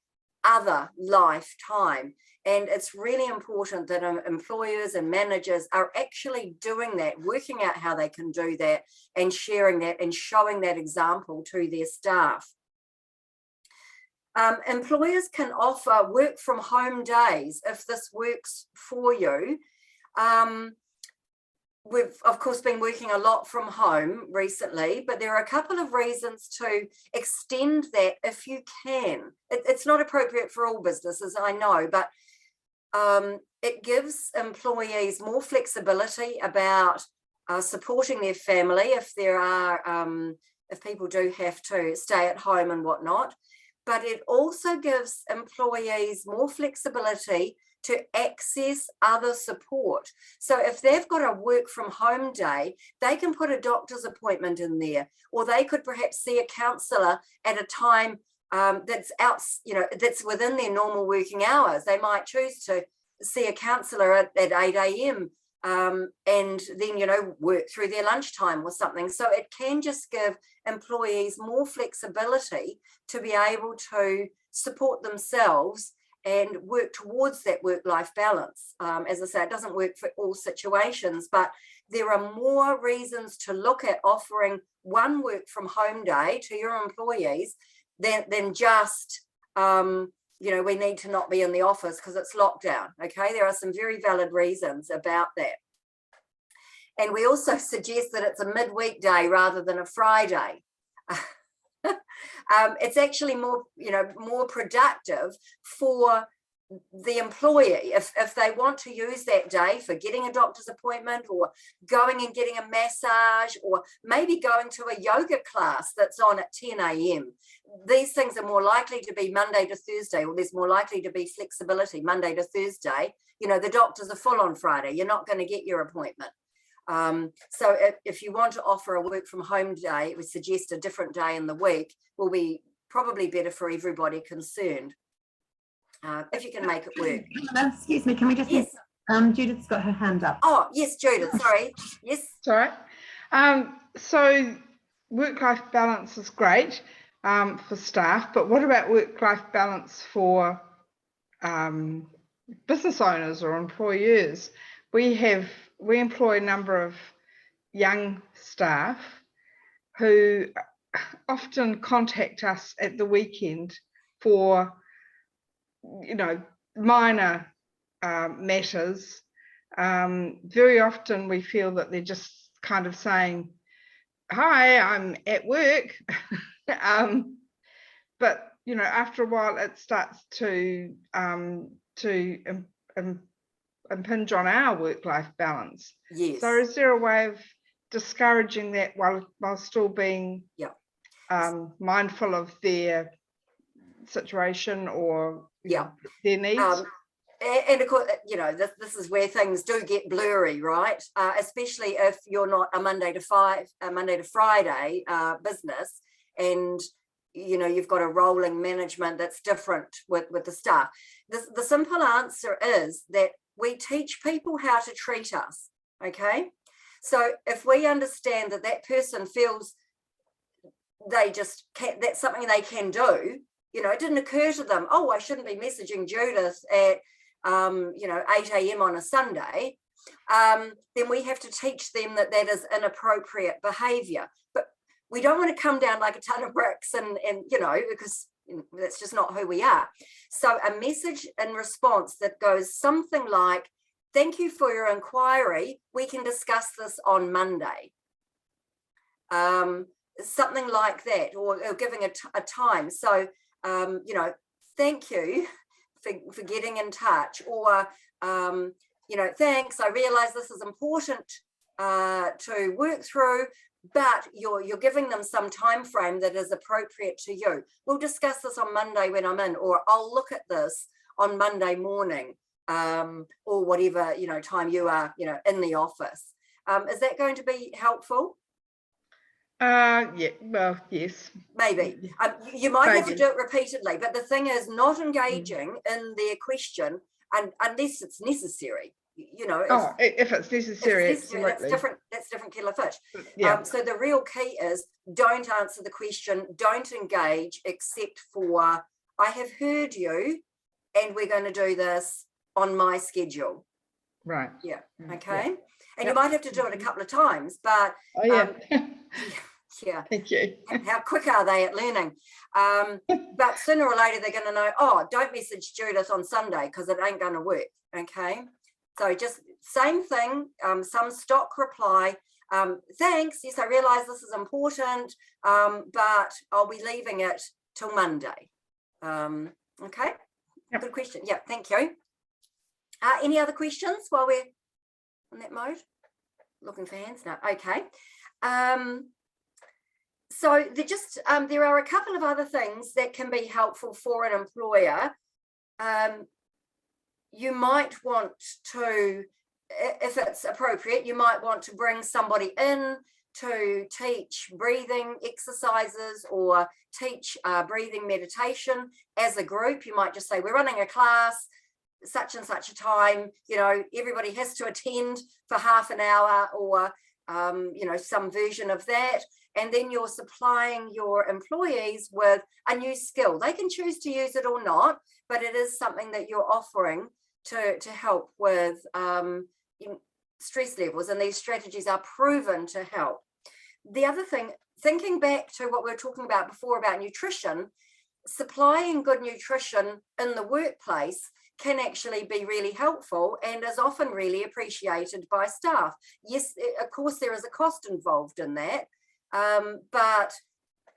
other life time? And it's really important that employers and managers are actually doing that, working out how they can do that and sharing that and showing that example to their staff. Employers can offer work from home days if this works for you. we've of course been working a lot from home recently, but there are a couple of reasons to extend that if you can. It's not appropriate for all businesses, I know, but it gives employees more flexibility about supporting their family if there are if people do have to stay at home and whatnot. But it also gives employees more flexibility to access other support. So if they've got a work from home day, they can put a doctor's appointment in there, or they could perhaps see a counsellor at a time that's out, that's within their normal working hours. They might choose to see a counsellor at 8 a.m. And then, work through their lunchtime or something. So it can just give employees more flexibility to be able to support themselves and work towards that work-life balance. As I say, it doesn't work for all situations, but there are more reasons to look at offering one work from home day to your employees than just, we need to not be in the office because it's lockdown, okay? There are some very valid reasons about that. And we also suggest that it's a midweek day rather than a Friday. It's actually more productive for the employee if they want to use that day for getting a doctor's appointment or going and getting a massage or maybe going to a yoga class that's on at 10 a.m. These things are more likely to be Monday to Thursday, or there's more likely to be flexibility Monday to Thursday. The doctors are full on Friday. You're not going to get your appointment. So if you want to offer a work from home day, we suggest a different day in the week will be probably better for everybody concerned, if you can make it work. Excuse me, can we just, yes. Judith's got her hand up. Oh, yes, Judith, sorry. Yes. Sorry. So work-life balance is great for staff, but what about work-life balance for business owners or employers? We employ a number of young staff who often contact us at the weekend for, minor matters. Very often we feel that they're just kind of saying, hi, I'm at work. But, after a while it starts to impinge on our work-life balance. Yes. So is there a way of discouraging that while still being mindful of their situation or their needs? And of course, this is where things do get blurry, right? Especially if you're not a Monday to Friday business, and you've got a rolling management that's different with the staff. The simple answer is that we teach people how to treat us, okay? So if we understand that person feels they just can't, that's something they can do, it didn't occur to them, oh, I shouldn't be messaging Judith at 8 a.m. on a Sunday, then we have to teach them that is inappropriate behavior. But we don't want to come down like a ton of bricks and because that's just not who we are. So a message in response that goes something like, thank you for your inquiry. We can discuss this on Monday. Something like that, or giving a time. So, thank you for getting in touch, or, thanks, I realize this is important to work through, but you're giving them some time frame that is appropriate to you. We'll discuss this on Monday when I'm in, or I'll look at this on Monday morning, or whatever time you are in the office. Is that going to be helpful? Yes, maybe. You might have to do it repeatedly, but the thing is not engaging in their question unless it's necessary. If it's necessary, absolutely. That's different kettle of fish. So the real key is don't answer the question, don't engage, except for, I have heard you and we're going to do this on my schedule. Right. Yeah. Okay. And you might have to do it a couple of times, but yeah. Thank you. How quick are they at learning? But sooner or later they're going to know, oh, don't message Judith on Sunday because it ain't going to work. Okay. So just same thing, some stock reply. Thanks, yes, I realise this is important, but I'll be leaving it till Monday. Okay, Yep. Good question. Yeah, thank you. Any other questions while we're in that mode? Looking for hands now. Okay. So there are a couple of other things that can be helpful for an employer. You might want to, if it's appropriate, you might want to bring somebody in to teach breathing exercises or teach breathing meditation as a group. You might just say, we're running a class, such and such a time, everybody has to attend for half an hour or, some version of that. And then you're supplying your employees with a new skill. They can choose to use it or not, but it is something that you're offering to help with stress levels. And these strategies are proven to help. The other thing, thinking back to what we were talking about before about nutrition, supplying good nutrition in the workplace can actually be really helpful and is often really appreciated by staff. Yes, of course, there is a cost involved in that, but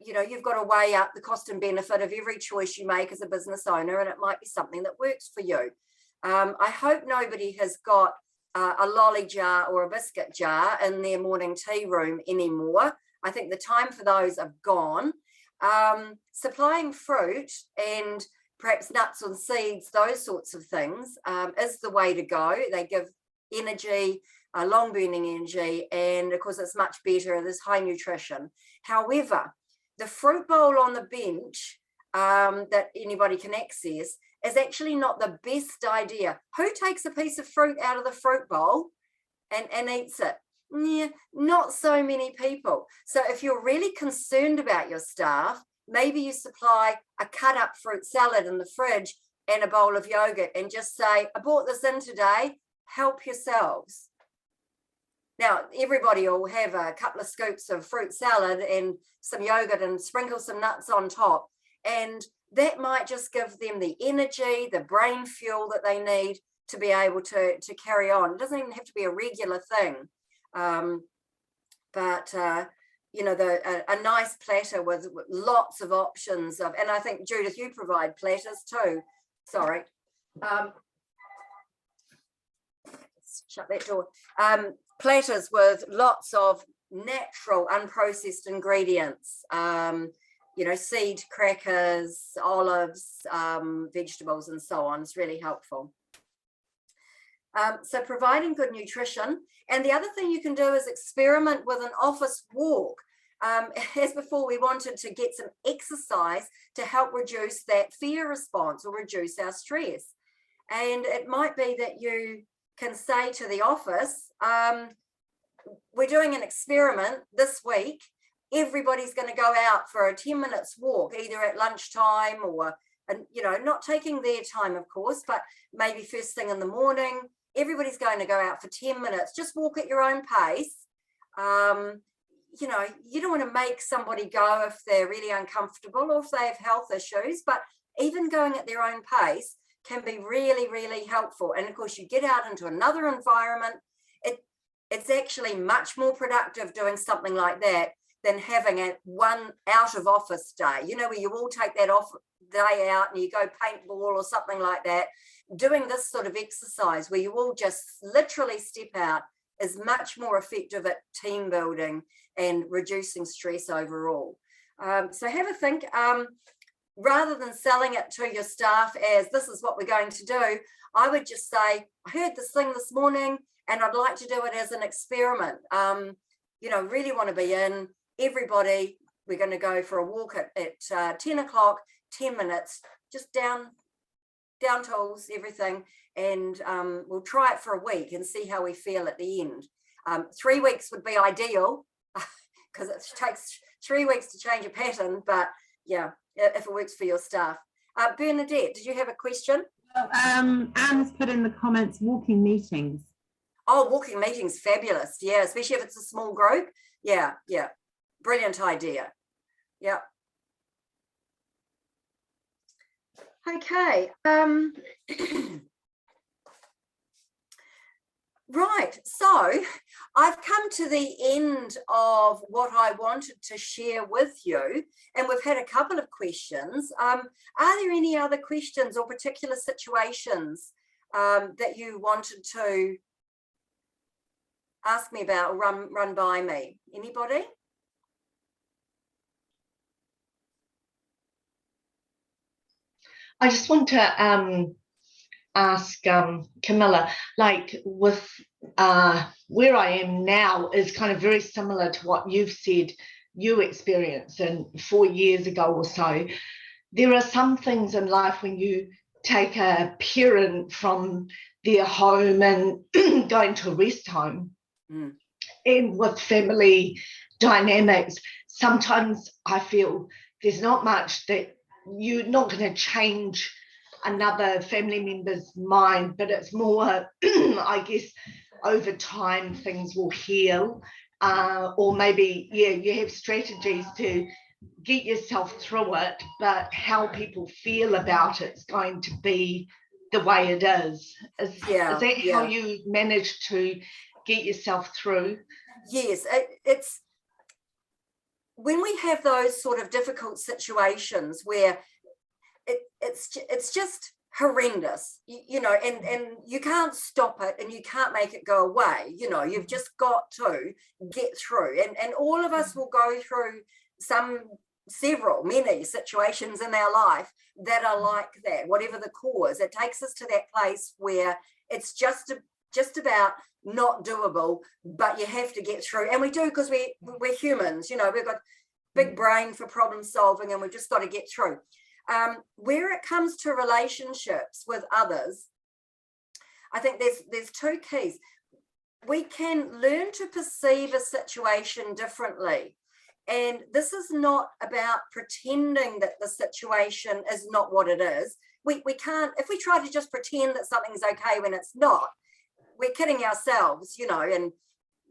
you've got to weigh up the cost and benefit of every choice you make as a business owner, and it might be something that works for you. I hope nobody has got a lolly jar or a biscuit jar in their morning tea room anymore. I think the time for those are gone. Supplying fruit and perhaps nuts and seeds, those sorts of things, is the way to go. They give energy, long burning energy, and of course it's much better. There's high nutrition. However, the fruit bowl on the bench that anybody can access is actually not the best idea. Who takes a piece of fruit out of the fruit bowl and eats it? Yeah, not so many people. So if you're really concerned about your staff, maybe you supply a cut up fruit salad in the fridge and a bowl of yogurt and just say, I brought this in today, help yourselves. Now, everybody will have a couple of scoops of fruit salad and some yogurt and sprinkle some nuts on top. And that might just give them the energy, the brain fuel that they need to be able to carry on. It doesn't even have to be a regular thing. A nice platter with lots of options of, and I think Judith, you provide platters too. Sorry. Shut that door. Platters with lots of natural, unprocessed ingredients. Seed crackers, olives, vegetables, and so on. It's really helpful. So providing good nutrition. And the other thing you can do is experiment with an office walk. As before, we wanted to get some exercise to help reduce that fear response or reduce our stress. And it might be that you can say to the office, we're doing an experiment this week. Everybody's going to go out for a 10 minutes walk, either at lunchtime or, not taking their time, of course, but maybe first thing in the morning. Everybody's going to go out for 10 minutes. Just walk at your own pace. You don't want to make somebody go if they're really uncomfortable or if they have health issues, but even going at their own pace can be really, really helpful. And of course, you get out into another environment. It's actually much more productive doing something like that than having a one out of office day, where you all take that off day out and you go paintball or something like that. Doing this sort of exercise where you all just literally step out is much more effective at team building and reducing stress overall. So have a think. Rather than selling it to your staff as this is what we're going to do, I would just say, I heard this thing this morning and I'd like to do it as an experiment. Really want to be in. Everybody, we're going to go for a walk at 10 o'clock, 10 minutes, just down tools, everything. And we'll try it for a week and see how we feel at the end. 3 weeks would be ideal because it takes 3 weeks to change a pattern. But yeah, if it works for your staff. Bernadette, did you have a question? Well, Anne's put in the comments, walking meetings. Oh, walking meetings, fabulous. Yeah, especially if it's a small group. Yeah. Brilliant idea. Yeah. Okay. Right, so I've come to the end of what I wanted to share with you, and we've had a couple of questions. Are there any other questions or particular situations that you wanted to ask me about or run by me? Anybody? I just want to ask Camilla, like with where I am now is kind of very similar to what you've said you experienced and 4 years ago or so. There are some things in life when you take a parent from their home and go into a rest home, and with family dynamics, sometimes I feel there's not much that you're not going to change another family member's mind, but it's more, I guess, over time things will heal, or maybe, yeah, you have strategies to get yourself through it, but how people feel about it's going to be the way it is. Is that how you manage to get yourself through? Yes, it's when we have those sort of difficult situations where it's just horrendous, you know, and you can't stop it and you can't make it go away. You know, you've just got to get through, and all of us will go through many situations in our life that are like that. Whatever the cause, it takes us to that place where it's just about not doable, but you have to get through, and we do, because we're humans, you know, we've got big brain for problem solving, and we've just got to get through. Where it comes to relationships with others, I think there's two keys. We can learn to perceive a situation differently, and this is not about pretending that the situation is not what it is. We can't, if we try to just pretend that something's okay when it's not, we're kidding ourselves, you know, and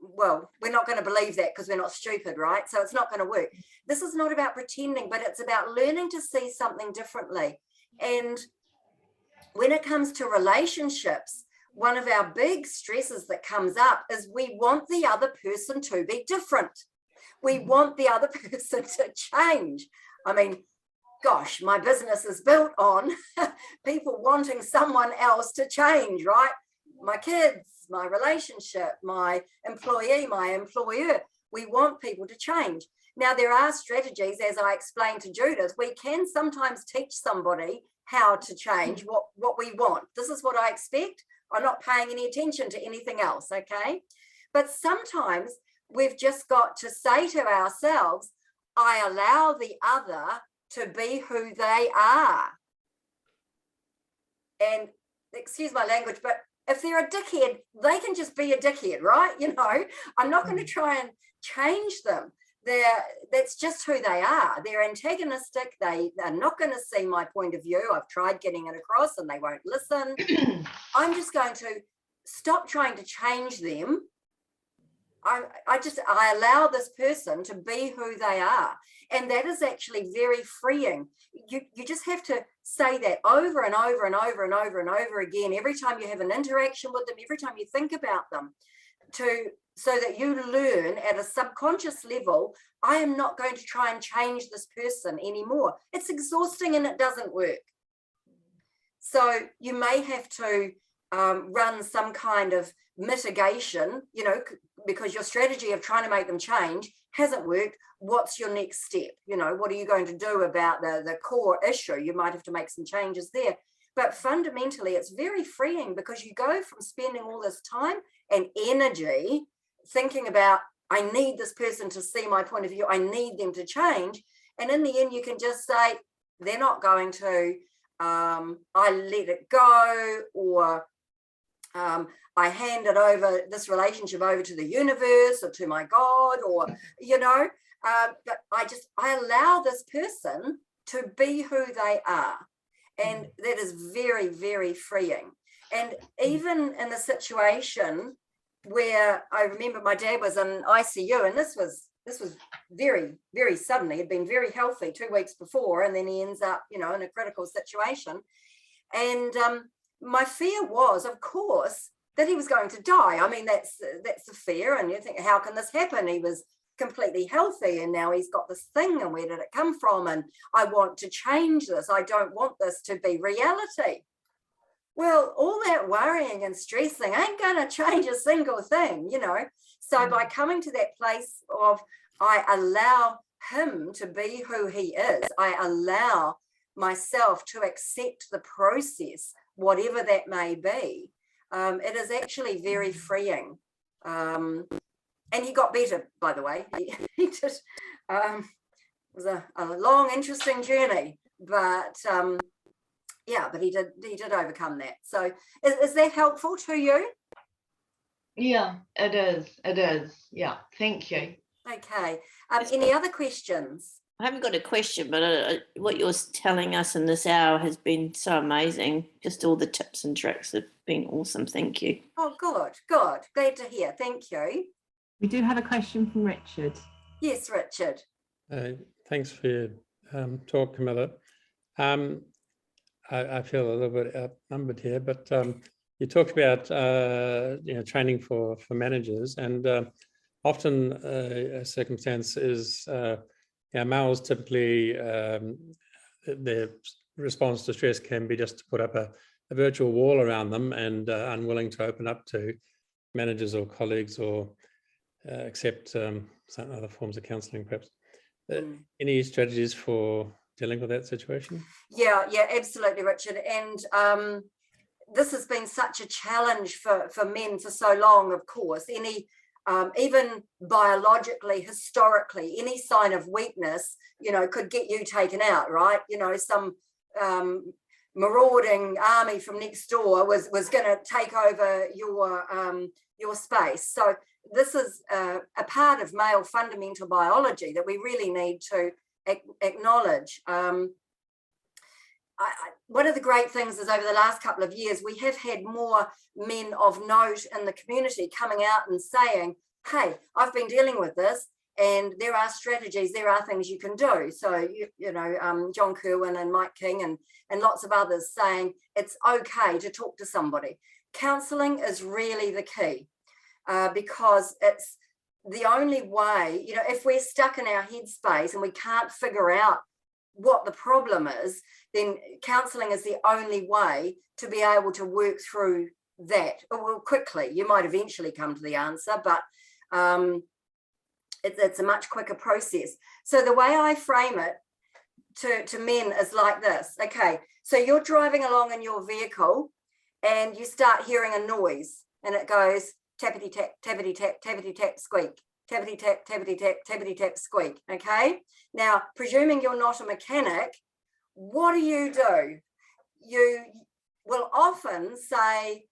well, we're not going to believe that because we're not stupid, right? So it's not going to work. This is not about pretending, but it's about learning to see something differently. And when it comes to relationships, one of our big stresses that comes up is we want the other person to be different. We want the other person to change. I mean, gosh, my business is built on people wanting someone else to change, right? My kids, my relationship, my employee, my employer. We want people to change. Now, there are strategies, as I explained to Judith. We can sometimes teach somebody how to change what we want. This is what I expect. I'm not paying any attention to anything else, okay? But sometimes we've just got to say to ourselves, I allow the other to be who they are. And excuse my language, but if they're a dickhead, they can just be a dickhead, right? You know, I'm not going to try and change them. That's just who they are. They're antagonistic. They are not going to see my point of view. I've tried getting it across and they won't listen. I'm just going to stop trying to change them. I allow this person to be who they are. And that is actually very freeing. You just have to say that over and over and over and over and over again, every time you have an interaction with them, every time you think about them, so that you learn at a subconscious level, I am not going to try and change this person anymore. It's exhausting and it doesn't work. So you may have to run some kind of mitigation, you know, because your strategy of trying to make them change hasn't worked. What's your next step? You know, what are you going to do about the core issue? You might have to make some changes there. But fundamentally, it's very freeing, because you go from spending all this time and energy thinking about, I need this person to see my point of view, I need them to change. And in the end, you can just say, they're not going to, I let it go, or I hand it over, this relationship over to the universe or to my God, or, you know, but I allow this person to be who they are. And that is very, very freeing. And even in a situation where I remember my dad was in ICU, and this was very, very suddenly. He'd been very healthy 2 weeks before, and then he ends up, you know, in a critical situation. And my fear was, of course, he was going to die. I mean, that's a fear, and you think, how can this happen? He was completely healthy and now he's got this thing, and where did it come from? And I want to change this. I don't want this to be reality. Well, all that worrying and stressing ain't going to change a single thing, you know. So by coming to that place of, I allow him to be who he is, I allow myself to accept the process, whatever that may be, it is actually very freeing. And he got better, by the way. He did. It was a long, interesting journey, but yeah, but he did overcome that. So is that helpful to you? Yeah, it is. Yeah, thank you. Okay. Any other questions? I haven't got a question, but what you're telling us in this hour has been so amazing. Just all the tips and tricks have been awesome. Thank you. Oh, good. Glad to hear. Thank you. We do have a question from Richard. Yes, Richard. Thanks for your talk, Camilla. I feel a little bit outnumbered here, but you talked about training for managers, and often a circumstance is males typically their response to stress can be just to put up a virtual wall around them and unwilling to open up to managers or colleagues or accept some other forms of counselling, perhaps. Any strategies for dealing with that situation? Yeah, absolutely, Richard. And this has been such a challenge for men for so long, of course. Even biologically, historically, any sign of weakness, could get you taken out, right? Some marauding army from next door was going to take over your space. So this is a part of male fundamental biology that we really need to acknowledge. One of the great things is over the last couple of years, we have had more men of note in the community coming out and saying, hey, I've been dealing with this and there are strategies, there are things you can do. So, John Kerwin and Mike King and lots of others saying it's okay to talk to somebody. Counselling is really the key because it's the only way, if we're stuck in our headspace and we can't figure out what the problem is, then counselling is the only way to be able to work through that. Well, quickly, you might eventually come to the answer, but it's a much quicker process. So the way I frame it to men is like this. Okay, so you're driving along in your vehicle and you start hearing a noise and it goes tappity tap, tappity tap, tappity tap, squeak. Tappity tap, tappity tap, tappity tap, squeak. Okay. Now, presuming you're not a mechanic, what do? You will often say,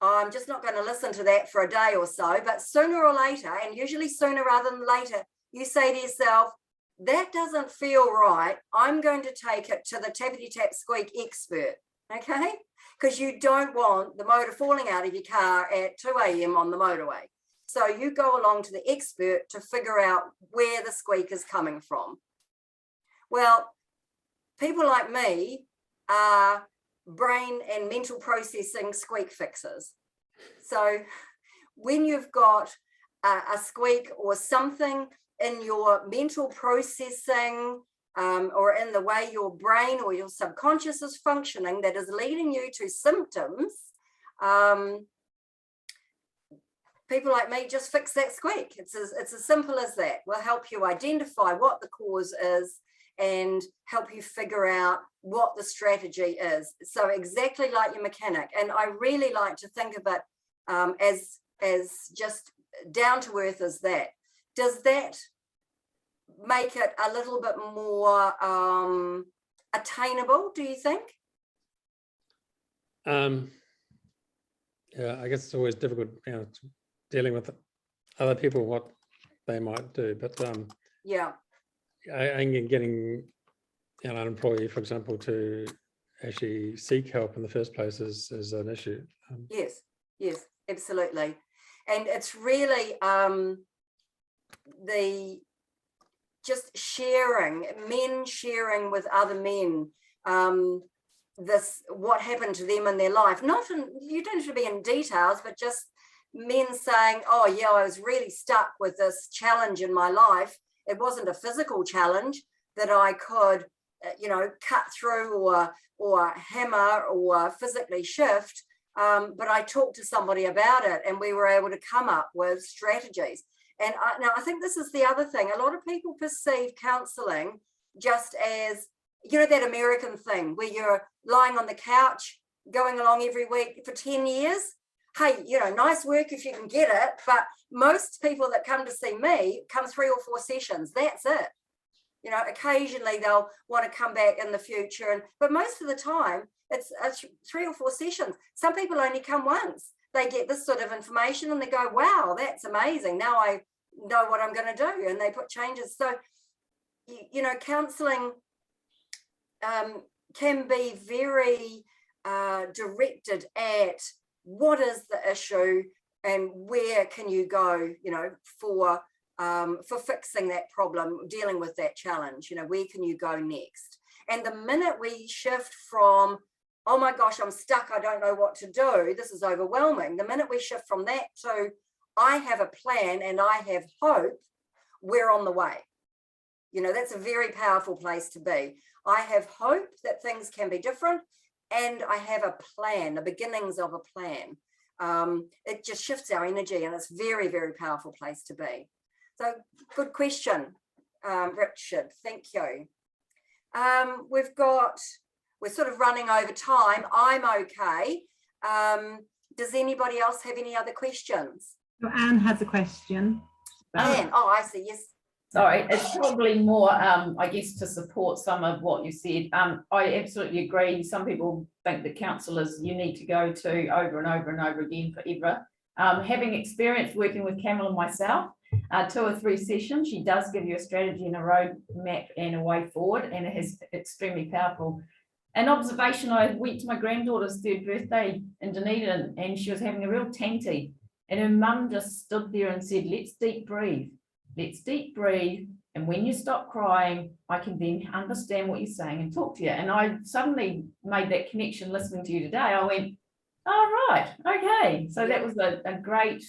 I'm just not going to listen to that for a day or so, but sooner or later, and usually sooner rather than later, you say to yourself, that doesn't feel right. I'm going to take it to the tappity tap squeak expert. Okay. Because you don't want the motor falling out of your car at 2 a.m. on the motorway. So you go along to the expert to figure out where the squeak is coming from. Well, people like me are brain and mental processing squeak fixers. So when you've got a squeak or something in your mental processing or in the way your brain or your subconscious is functioning that is leading you to symptoms, people like me just fix that squeak. It's as simple as that. We'll help you identify what the cause is and help you figure out what the strategy is. So exactly like your mechanic. And I really like to think of it as just down to earth as that. Does that make it a little bit more attainable, do you think? Yeah, I guess it's always difficult, dealing with other people, what they might do, but yeah, I think getting an employee, for example, to actually seek help in the first place is an issue. Yes, absolutely. And it's really the just sharing, men sharing with other men. what happened to them in their life. You don't have to be in details, but just men saying, oh yeah, I was really stuck with this challenge in my life. It wasn't a physical challenge that I could, cut through or hammer or physically shift. But I talked to somebody about it and we were able to come up with strategies. And now I think this is the other thing. A lot of people perceive counselling just as, that American thing where you're lying on the couch, going along every week for 10 years. Hey, nice work if you can get it. But most people that come to see me come 3 or 4 sessions. That's it. Occasionally they'll want to come back in the future. But most of the time, it's 3 or 4 sessions. Some people only come once. They get this sort of information and they go, wow, that's amazing. Now I know what I'm going to do. And they put changes. So, counselling can be very directed at what is the issue and where can you go, for fixing that problem, dealing with that challenge, where can you go next? And the minute we shift from, oh my gosh, I'm stuck, I don't know what to do, this is overwhelming. The minute we shift from that to, I have a plan and I have hope, we're on the way. That's a very powerful place to be. I have hope that things can be different and I have a plan, the beginnings of a plan. It just shifts our energy and it's a very, very powerful place to be. So good question, Richard, thank you. We're sort of running over time. I'm okay. Does anybody else have any other questions? So Anne has a question. Anne, I see, yes. Sorry, it's probably more, I guess, to support some of what you said. I absolutely agree. Some people think that counsellors you need to go to over and over and over again forever. Having experience working with Camilla myself, 2 or 3 sessions, she does give you a strategy and a roadmap and a way forward, and it is extremely powerful. An observation, I went to my granddaughter's 3rd birthday in Dunedin and she was having a real tanty, and her mum just stood there and said, let's deep breathe. Let's deep breathe. And when you stop crying, I can then understand what you're saying and talk to you. And I suddenly made that connection listening to you today. I went, oh, right, okay. So that was a great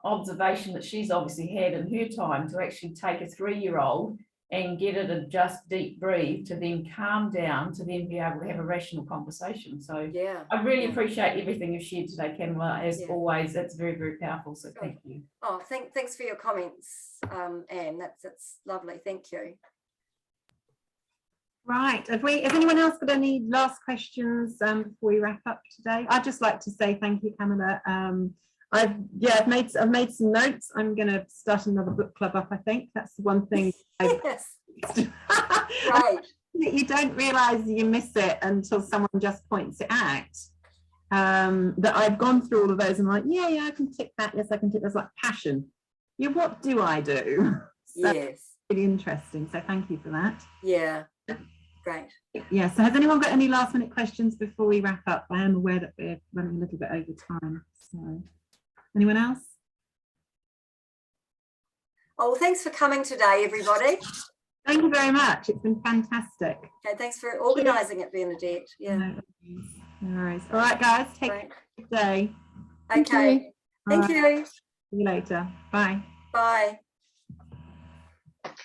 observation that she's obviously had in her time to actually take a 3-year-old and get her to just deep breathe, to then calm down, to then be able to have a rational conversation. So yeah, I really appreciate everything you've shared today, Camilla. As always, it's very, very powerful. So thank you. Oh, thanks for your comments, Anne. That's lovely. Thank you. Right. Have anyone else got any last questions before we wrap up today? I'd just like to say thank you, Camilla. I've made some notes. I'm going to start another book club up. I think that's the one thing. Yes. Right. You don't realise you miss it until someone just points it out. That I've gone through all of those and I'm like, yeah, I can tick that. Yes, I can tick. There's like passion. Yeah, what do I do? So yes. Really interesting. So thank you for that. Yeah. Great. Yeah. So has anyone got any last minute questions before we wrap up? I am aware that we're running a little bit over time. So. Anyone else? Oh, well, thanks for coming today, everybody. Thank you very much. It's been fantastic. Okay, thanks for organising it, Bernadette. Yeah. No worries. All right, guys, take a good day. Okay. Thank you. See you later. Bye. Bye.